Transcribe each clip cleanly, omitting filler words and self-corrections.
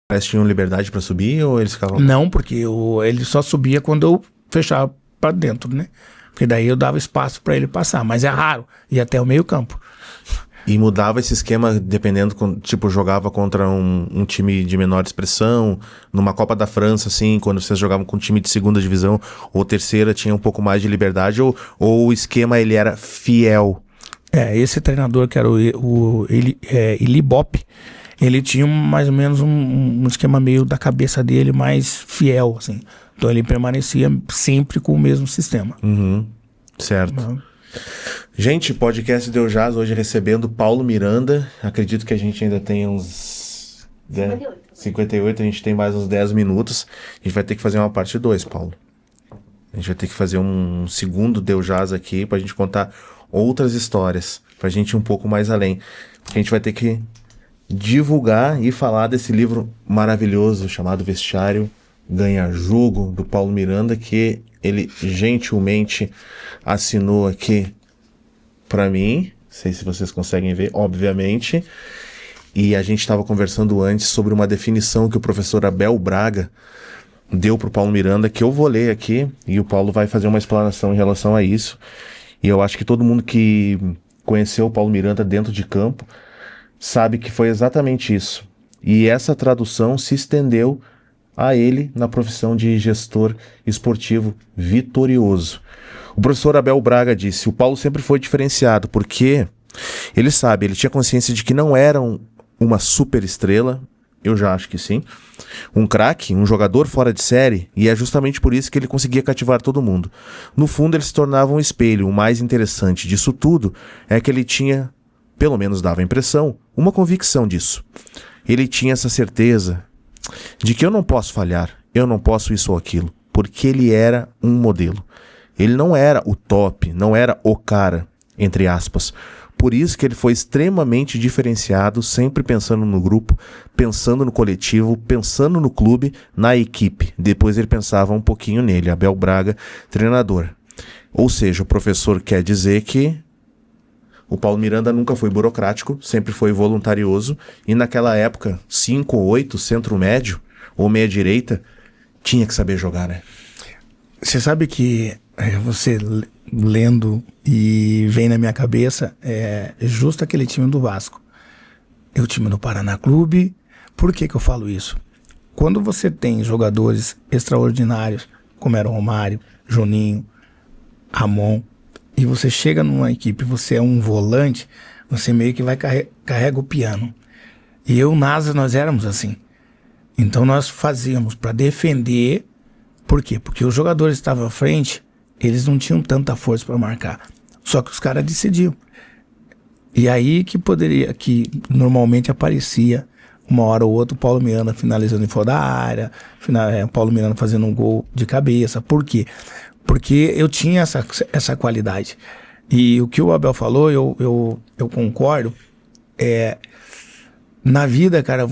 Eles tinham liberdade pra subir ou eles ficavam... Não, porque ele só subia quando eu fechava pra dentro, né? Porque daí eu dava espaço pra ele passar, mas é raro, ia até o meio campo. E mudava esse esquema dependendo, tipo, jogava contra um time de menor expressão, numa Copa da França, assim, quando vocês jogavam com um time de segunda divisão ou terceira, tinha um pouco mais de liberdade, ou o esquema, ele era fiel? Esse treinador que era o Eli Bop, ele tinha mais ou menos um esquema meio da cabeça dele mais fiel, assim. Então ele permanecia sempre com o mesmo sistema. Certo. Gente, podcast Deu Jazz hoje recebendo Paulo Miranda. Acredito que a gente ainda tem uns 58, a gente tem mais uns 10 minutos. A gente vai ter que fazer uma parte 2, Paulo. A gente vai ter que fazer um segundo Deu Jazz aqui pra gente contar outras histórias, pra gente ir um pouco mais além. Porque a gente vai ter que divulgar e falar desse livro maravilhoso chamado Vestiário Ganha Jogo, do Paulo Miranda, que ele gentilmente assinou aqui pra mim. Não sei se vocês conseguem ver, obviamente. E a gente estava conversando antes sobre uma definição que o professor Abel Braga deu pro Paulo Miranda, que eu vou ler aqui, e o Paulo vai fazer uma explanação em relação a isso. E eu acho que todo mundo que conheceu o Paulo Miranda dentro de campo sabe que foi exatamente isso. E essa tradução se estendeu a ele na profissão de gestor esportivo vitorioso. O professor Abel Braga disse: o Paulo sempre foi diferenciado porque ele tinha consciência de que não era uma super estrela, eu já acho que sim, um craque, um jogador fora de série, e é justamente por isso que ele conseguia cativar todo mundo. No fundo, ele se tornava um espelho. O mais interessante disso tudo é que ele tinha, pelo menos dava a impressão, uma convicção disso. Ele tinha essa certeza de que eu não posso falhar, eu não posso isso ou aquilo, porque ele era um modelo. Ele não era o top, não era o cara, entre aspas. Por isso que ele foi extremamente diferenciado, sempre pensando no grupo, pensando no coletivo, pensando no clube, na equipe. Depois ele pensava um pouquinho nele, Abel Braga, treinador. Ou seja, o professor quer dizer que o Paulo Miranda nunca foi burocrático, sempre foi voluntarioso, e naquela época, 5 ou 8, centro médio, ou meia direita, tinha que saber jogar, né? Você sabe que você lendo e vem na minha cabeça justo aquele time do Vasco. É o time do Paraná Clube. Por que eu falo isso? Quando você tem jogadores extraordinários, como era o Romário, Juninho, Ramon, e você chega numa equipe, você é um volante, você meio que vai carrega o piano. E eu, Nasa, nós éramos assim. Então nós fazíamos para defender. Por quê? Porque os jogadores que estavam à frente, eles não tinham tanta força para marcar. Só que os caras decidiam. E aí que normalmente aparecia uma hora ou outra o Paulo Miranda finalizando em fora da área, o Paulo Miranda fazendo um gol de cabeça. Por quê? Porque eu tinha essa qualidade. E o que o Abel falou, eu concordo. Na vida, cara,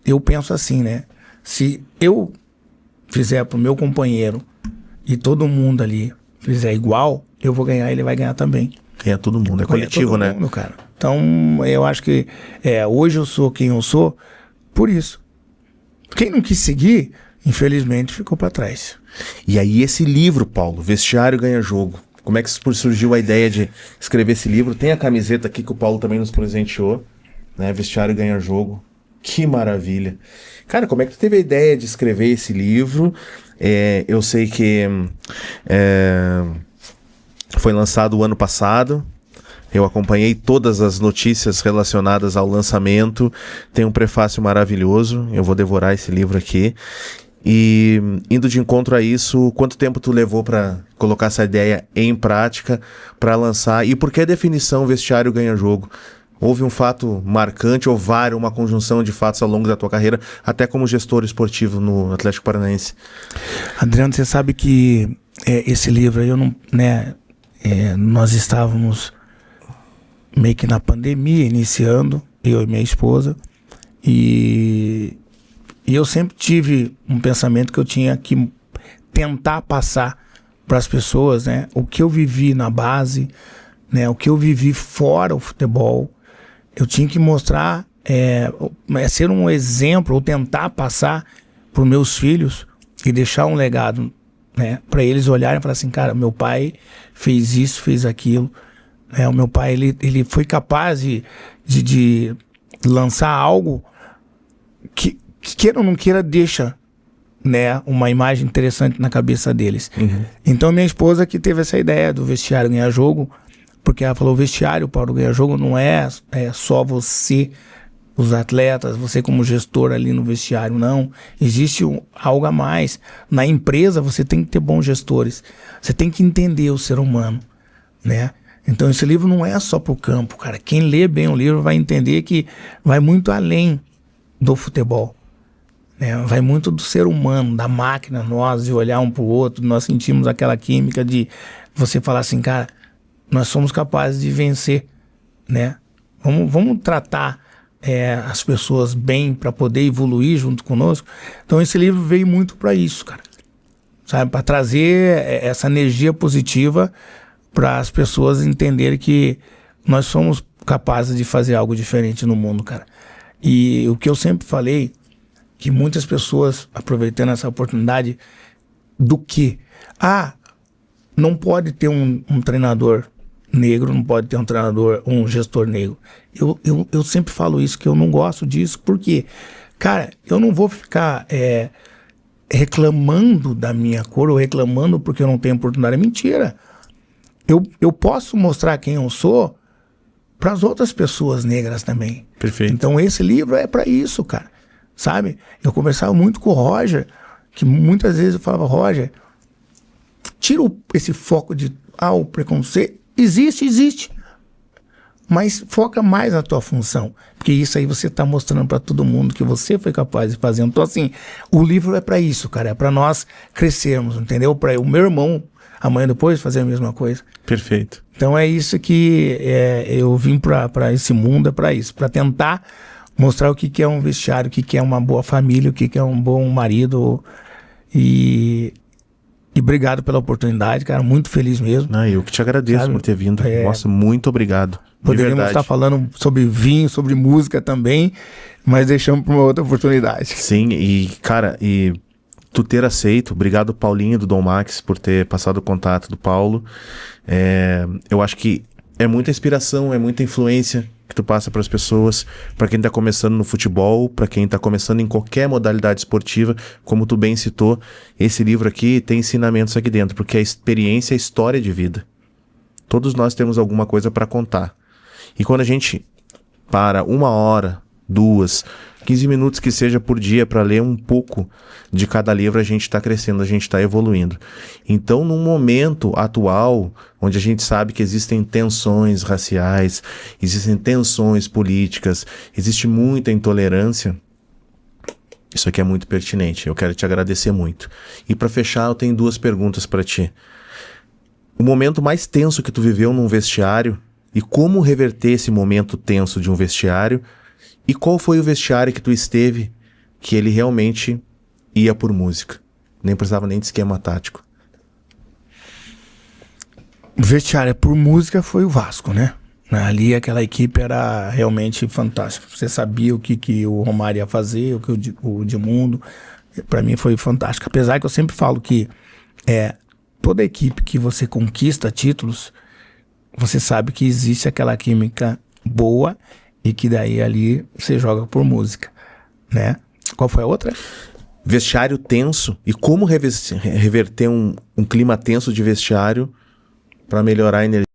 eu penso assim, né? Se eu fizer pro meu companheiro e todo mundo ali fizer igual, eu vou ganhar, ele vai ganhar também. Ganha todo mundo, é coletivo, né? Mundo, cara. Então, eu acho que hoje eu sou quem eu sou por isso. Quem não quis seguir, infelizmente, ficou para trás. E aí esse livro, Paulo, Vestiário Ganha Jogo, como é que surgiu a ideia de escrever esse livro? Tem a camiseta aqui que o Paulo também nos presenteou, né? Vestiário Ganha Jogo. Que maravilha. Cara, como é que tu teve a ideia de escrever esse livro? Eu sei que foi lançado o ano passado. Eu acompanhei todas as notícias relacionadas ao lançamento. Tem um prefácio maravilhoso. Eu vou devorar esse livro aqui. E indo de encontro a isso, quanto tempo tu levou para colocar essa ideia em prática, para lançar? E por que a definição Vestiário Ganha Jogo? Houve um fato marcante ou uma conjunção de fatos ao longo da tua carreira, até como gestor esportivo no Atlético Paranaense? Adriano, você sabe que esse livro aí, nós estávamos meio que na pandemia, iniciando, eu e minha esposa, e eu sempre tive um pensamento que eu tinha que tentar passar para as pessoas, né, o que eu vivi na base, né, o que eu vivi fora o futebol. Eu tinha que mostrar ser um exemplo, ou tentar passar para os meus filhos e deixar um legado, né? Para eles olharem e falar assim, cara, meu pai fez isso, fez aquilo. O meu pai, ele foi capaz de lançar algo que queira ou não queira, deixa, né, uma imagem interessante na cabeça deles. Então minha esposa que teve essa ideia do vestiário ganhar jogo, porque ela falou, o vestiário, Paulo, ganhar jogo não é só você, os atletas, você como gestor ali no vestiário, não. Existe algo a mais. Na empresa você tem que ter bons gestores, você tem que entender o ser humano, né? Então esse livro não é só pro campo, cara. Quem lê bem o livro vai entender que vai muito além do futebol, né? Vai muito do ser humano, da máquina, nós, de olhar um pro outro, nós sentimos aquela química de você falar assim, cara, nós somos capazes de vencer, né? Vamos tratar as pessoas bem para poder evoluir junto conosco. Então esse livro veio muito para isso, cara, sabe? Para trazer essa energia positiva para as pessoas entenderem que nós somos capazes de fazer algo diferente no mundo, cara. E o que eu sempre falei, que muitas pessoas, aproveitando essa oportunidade, do que? Não pode ter um treinador negro, não pode ter um gestor negro. Eu sempre falo isso, que eu não gosto disso, porque, cara, eu não vou ficar reclamando da minha cor ou reclamando porque eu não tenho oportunidade. É mentira. Eu posso mostrar quem eu sou para as outras pessoas negras também. Perfeito. Então esse livro é para isso, cara. Sabe? Eu conversava muito com o Roger, que muitas vezes eu falava, Roger, tira esse foco de o preconceito. Existe. Mas foca mais na tua função. Porque isso aí você está mostrando para todo mundo que você foi capaz de fazer. Então, assim, o livro é para isso, cara. É para nós crescermos, entendeu? Para o meu irmão, amanhã depois, fazer a mesma coisa. Perfeito. Então é isso que eu vim para esse mundo, é para isso. Para tentar mostrar o que é um vestiário, o que é uma boa família, o que é um bom marido. E obrigado pela oportunidade, cara. Muito feliz mesmo. Eu que te agradeço, sabe, por ter vindo. Nossa, muito obrigado. Poderíamos estar falando sobre vinho, sobre música também, mas deixamos para uma outra oportunidade. Sim, e cara, tu ter aceito, obrigado Paulinho do Dom Max por ter passado o contato do Paulo. Eu acho que é muita inspiração, é muita influência que tu passa para as pessoas, para quem tá começando no futebol, para quem tá começando em qualquer modalidade esportiva, como tu bem citou, esse livro aqui tem ensinamentos aqui dentro, porque a experiência é história de vida. Todos nós temos alguma coisa para contar. E quando a gente para 1 hora, 2, 15 minutos que seja por dia para ler um pouco de cada livro, a gente está crescendo, a gente está evoluindo. Então, num momento atual, onde a gente sabe que existem tensões raciais, existem tensões políticas, existe muita intolerância, isso aqui é muito pertinente. Eu quero te agradecer muito. E para fechar, eu tenho 2 perguntas para ti. O momento mais tenso que tu viveu num vestiário e como reverter esse momento tenso de um vestiário. E qual foi o vestiário que tu esteve que ele realmente ia por música? Nem precisava nem de esquema tático. O vestiário por música foi o Vasco, né? Ali aquela equipe era realmente fantástica. Você sabia o que o Romário ia fazer, o que o Edmundo. Para mim foi fantástico. Apesar que eu sempre falo que toda equipe que você conquista títulos, você sabe que existe aquela química boa e que daí ali você joga por música, né? Qual foi a outra? Vestiário tenso e como reverter um clima tenso de vestiário para melhorar a energia.